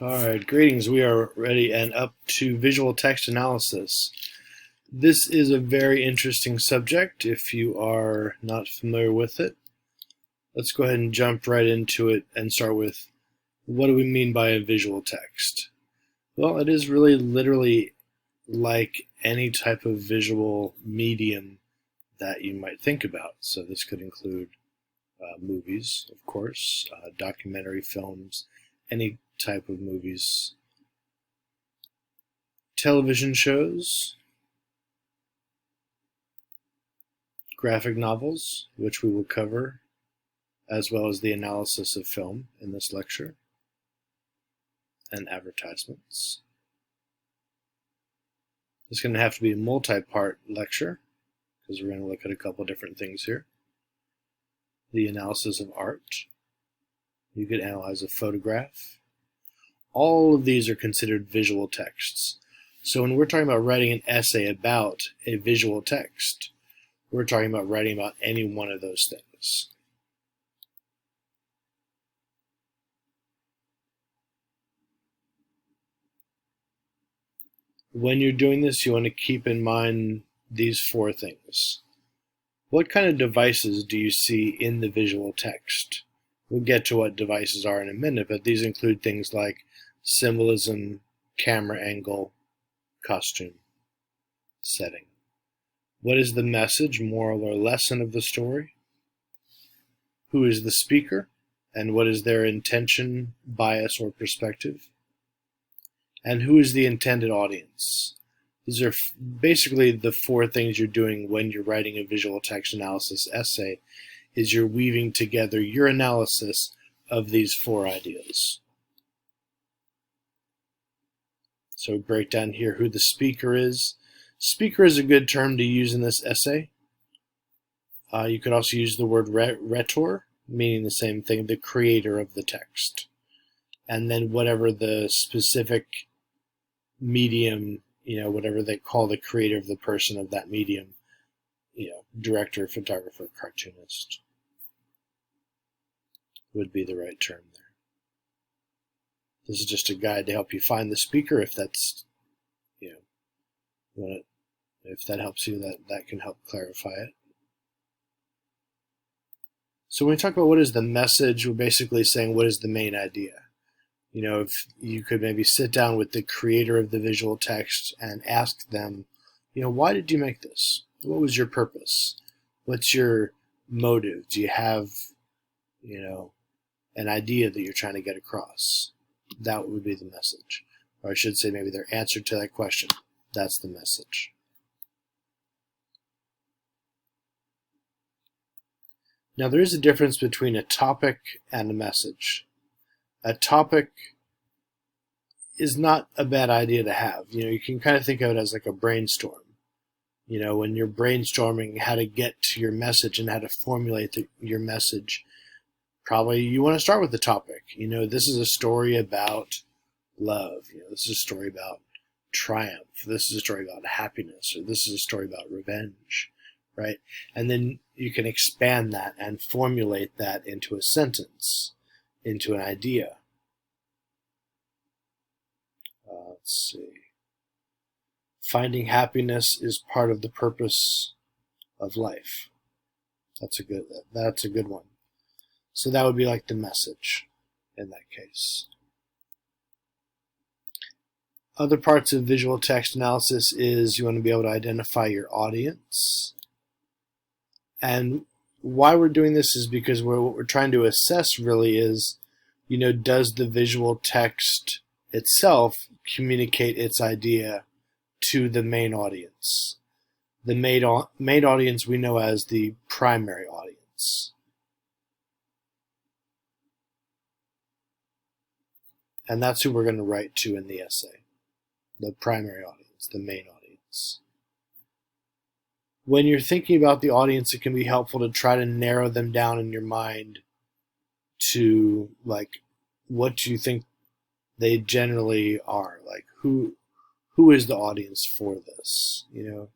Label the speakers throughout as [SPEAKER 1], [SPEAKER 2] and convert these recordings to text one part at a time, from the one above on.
[SPEAKER 1] Alright, greetings. We are ready and up to visual text analysis. This is a very interesting subject if you are not familiar with it. Let's go ahead and jump right into it and start with, what do we mean by a visual text? Well, it is really literally like any type of visual medium that you might think about. So this could include movies, of course, documentary films, any type of movies, television shows, graphic novels, which we will cover, as well as the analysis of film in this lecture, and advertisements. It's going to have to be a multi-part lecture because we're going to look at a couple different things here. The analysis of art. You could analyze a photograph. All of these are considered visual texts. So when we're talking about writing an essay about a visual text, we're talking about writing about any one of those things. When you're doing this, you want to keep in mind these four things. What kind of devices do you see in the visual text? We'll get to what devices are in a minute, but these include things like symbolism, camera angle, costume, setting. What is the message, moral, or lesson of the story? Who is the speaker, and what is their intention, bias, or perspective? And who is the intended audience? These are basically the four things you're doing when you're writing a visual text analysis essay, is you're weaving together your analysis of these four ideas. So break down here who the speaker is. Speaker is a good term to use in this essay. You could also use the word rhetor, meaning the same thing, the creator of the text. And then whatever the specific medium, whatever they call the creator of the person of that medium, director, photographer, cartoonist would be the right term there. This is just a guide to help you find the speaker. If that's, if that helps you, that can help clarify it. So when we talk about what is the message, we're basically saying what is the main idea. If you could maybe sit down with the creator of the visual text and ask them, why did you make this? What was your purpose? What's your motive? Do you have, an idea that you're trying to get across? That would be the message. Or I should say maybe their answer to that question. That's the message. Now there is a difference between a topic and a message. A topic is not a bad idea to have. You can kind of think of it as like a brainstorm. When you're brainstorming how to get to your message and how to formulate your message, probably you want to start with the topic. This is a story about love. This is a story about triumph. This is a story about happiness, or this is a story about revenge, right? And then you can expand that and formulate that into a sentence, into an idea. Let's see. Finding happiness is part of the purpose of life. That's a good one. So that would be like the message in that case. Other parts of visual text analysis is you want to be able to identify your audience. And why we're doing this is because what we're trying to assess really is, does the visual text itself communicate its idea to the main audience? The main audience we know as the primary audience. And that's who we're going to write to in the essay. The primary audience, the main audience. When you're thinking about the audience, it can be helpful to try to narrow them down in your mind to, like, what do you think they generally are? Like, who is the audience for this? You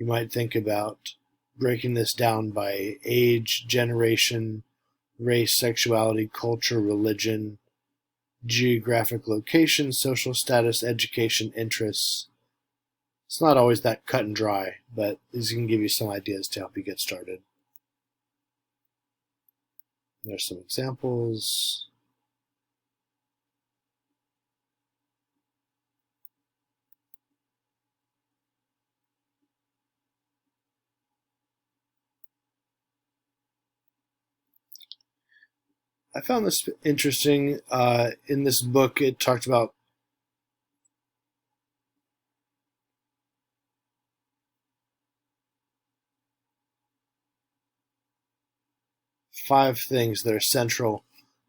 [SPEAKER 1] might think about breaking this down by age, generation, race, sexuality, culture, religion, geographic location, social status, education, interests. It's not always that cut and dry, but these can give you some ideas to help you get started. There's some examples. I found this interesting. In this book, it talked about 5 things that are central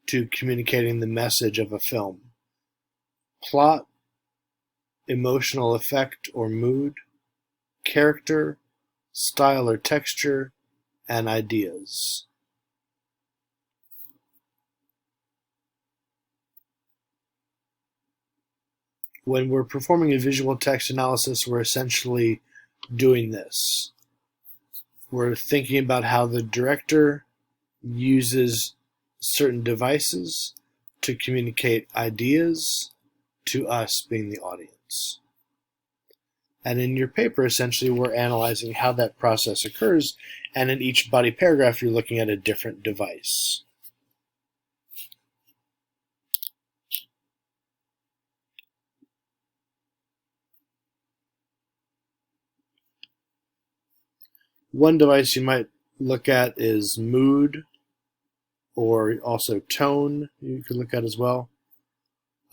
[SPEAKER 1] to communicating the message of a film: plot, emotional effect or mood, character, style or texture, and ideas. When we're performing a visual text analysis, we're essentially doing this. We're thinking about how the director uses certain devices to communicate ideas to us, being the audience. And in your paper, essentially, we're analyzing how that process occurs, and in each body paragraph, you're looking at a different device. One device you might look at is mood, or also tone, you could look at as well.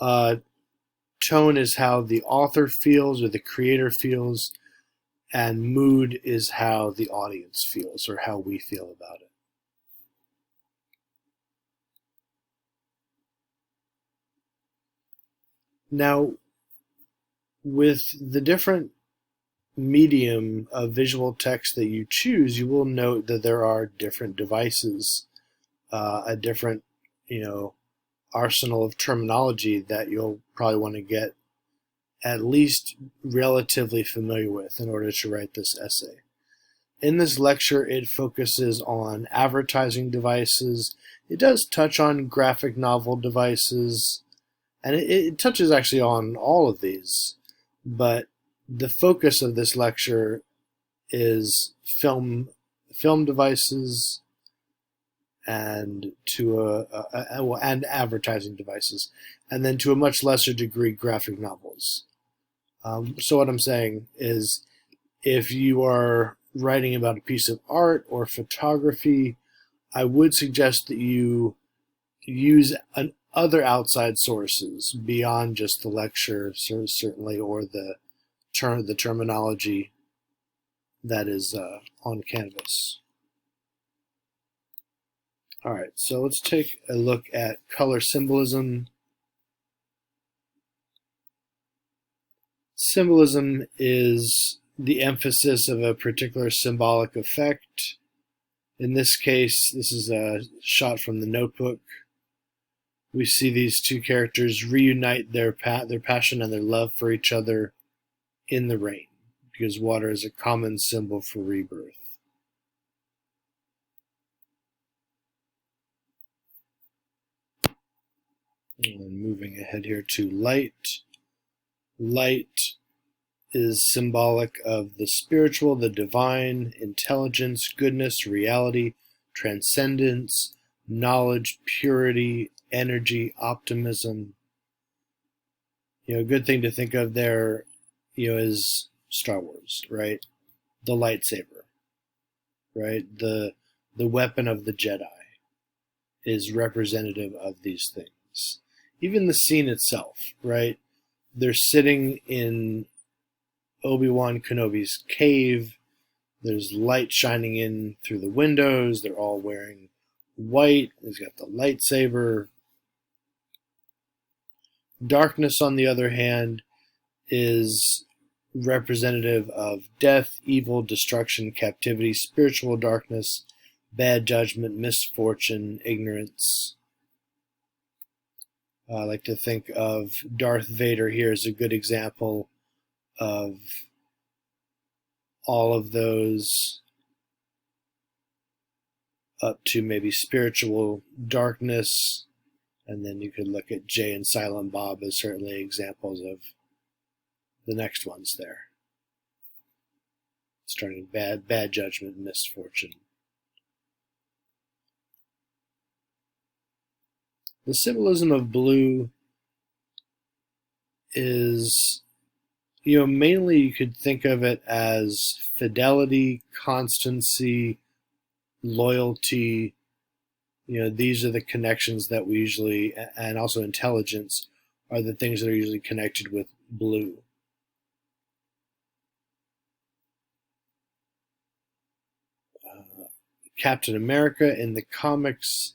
[SPEAKER 1] Tone is how the author feels or the creator feels, and mood is how the audience feels or how we feel about it. Now, with the different medium of visual text that you choose, you will note that there are different devices, a different, arsenal of terminology that you'll probably want to get at least relatively familiar with in order to write this essay. In this lecture, it focuses on advertising devices. It does touch on graphic novel devices, and it touches actually on all of these, but the focus of this lecture is film devices and and advertising devices, and then to a much lesser degree graphic novels. So what I'm saying is, if you are writing about a piece of art or photography, I would suggest that you use other outside sources beyond just the lecture, certainly, or the terminology that is on Canvas. All right, so let's take a look at color symbolism. Symbolism is the emphasis of a particular symbolic effect. In this case, this is a shot from The Notebook. We see these two characters reunite their passion and their love for each other in the rain, because water is a common symbol for rebirth. And moving ahead here to light. Light is symbolic of the spiritual, the divine, intelligence, goodness, reality, transcendence, knowledge, purity, energy, optimism. A good thing to think of there, is Star Wars, right? The lightsaber, right? The weapon of the Jedi is representative of these things. Even the scene itself, right? They're sitting in Obi-Wan Kenobi's cave. There's light shining in through the windows. They're all wearing white. He's got the lightsaber. Darkness, on the other hand, is representative of death, evil, destruction, captivity, spiritual darkness, bad judgment, misfortune, ignorance. I like to think of Darth Vader here as a good example of all of those, up to maybe spiritual darkness And then you could look at Jay and Silent Bob as certainly examples of the next ones there. Starting bad judgment and misfortune. The symbolism of blue is, mainly you could think of it as fidelity, constancy, loyalty. These are the connections that we usually, and also intelligence, are the things that are usually connected with blue. Captain America in the comics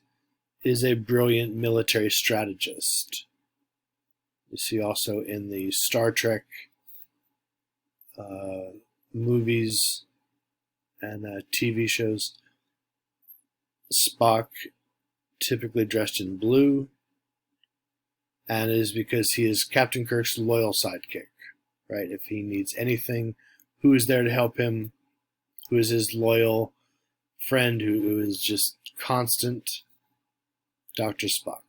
[SPEAKER 1] is a brilliant military strategist. You see also in the Star Trek movies and TV shows, Spock typically dressed in blue, and it is because he is Captain Kirk's loyal sidekick, right? If he needs anything, who is there to help him? Who is his loyal friend who is just constant? Dr. Spock.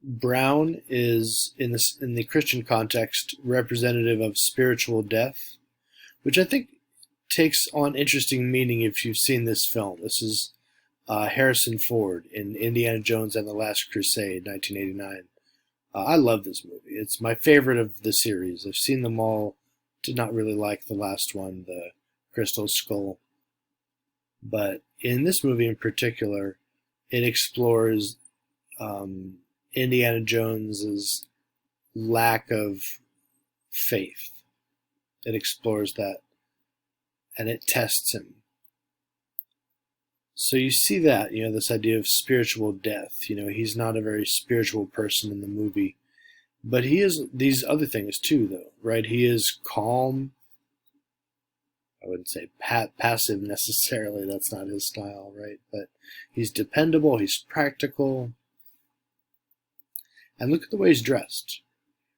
[SPEAKER 1] Brown is, in the Christian context, representative of spiritual death, which I think takes on interesting meaning if you've seen this film. This is Harrison Ford in Indiana Jones and the Last Crusade, 1989. I love this movie. It's my favorite of the series. I've seen them all. Did not really like the last one, the Crystal Skull. But in this movie in particular, it explores Indiana Jones's lack of faith. It explores that, and it tests him. So you see that, this idea of spiritual death. He's not a very spiritual person in the movie, but he is these other things too, though, right? He is calm. I wouldn't say passive necessarily. That's not his style, right? But he's dependable. He's practical. And look at the way he's dressed,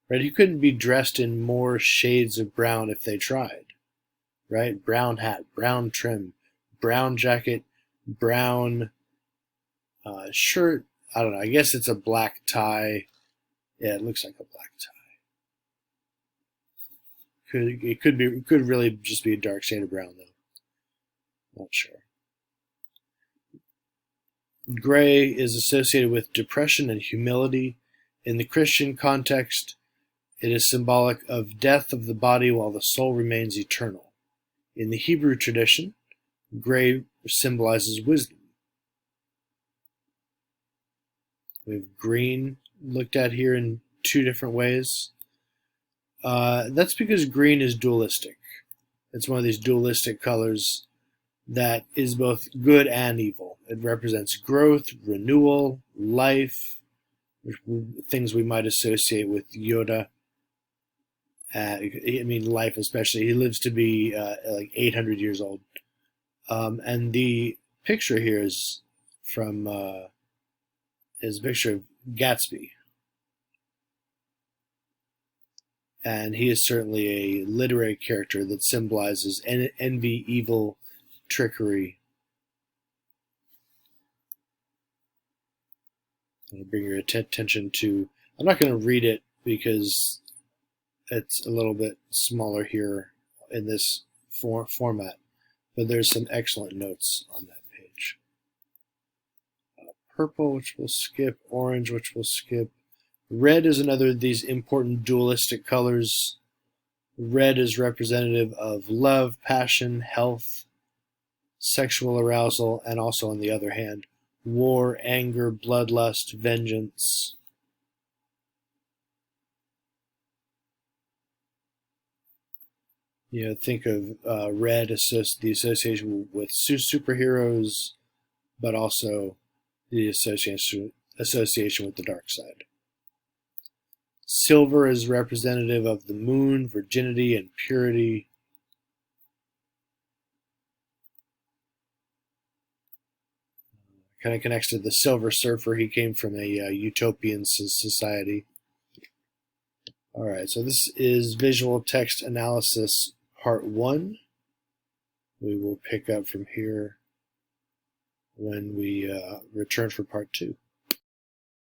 [SPEAKER 1] right? He couldn't be dressed in more shades of brown if they tried, right? Brown hat, brown trim, brown jacket, brown shirt. I don't know. I guess it's a black tie. Yeah, it looks like a black tie. It could really just be a dark shade of brown, though. Not sure. Gray is associated with depression and humility. In the Christian context, it is symbolic of death of the body while the soul remains eternal. In the Hebrew tradition, gray symbolizes wisdom. We have green looked at here in two different ways. That's because green is dualistic. It's one of these dualistic colors that is both good and evil. It represents growth, renewal, life, things we might associate with Yoda. Life especially. He lives to be like 800 years old. And the picture here is from is a picture of Gatsby. And he is certainly a literary character that symbolizes envy, evil, trickery. I'm going to bring your attention to, I'm not going to read it because it's a little bit smaller here in this format, but there's some excellent notes on that page. Purple, which we'll skip, orange, which we'll skip. Red is another of these important dualistic colors. Red is representative of love, passion, health, sexual arousal, and also, on the other hand, war, anger, bloodlust, vengeance. Think of red, the association with superheroes, but also the association with the dark side. Silver is representative of the moon, virginity, and purity. Kind of connects to the Silver Surfer. He came from a utopian society. All right, so this is Visual Text Analysis Part 1. We will pick up from here when we return for part 2.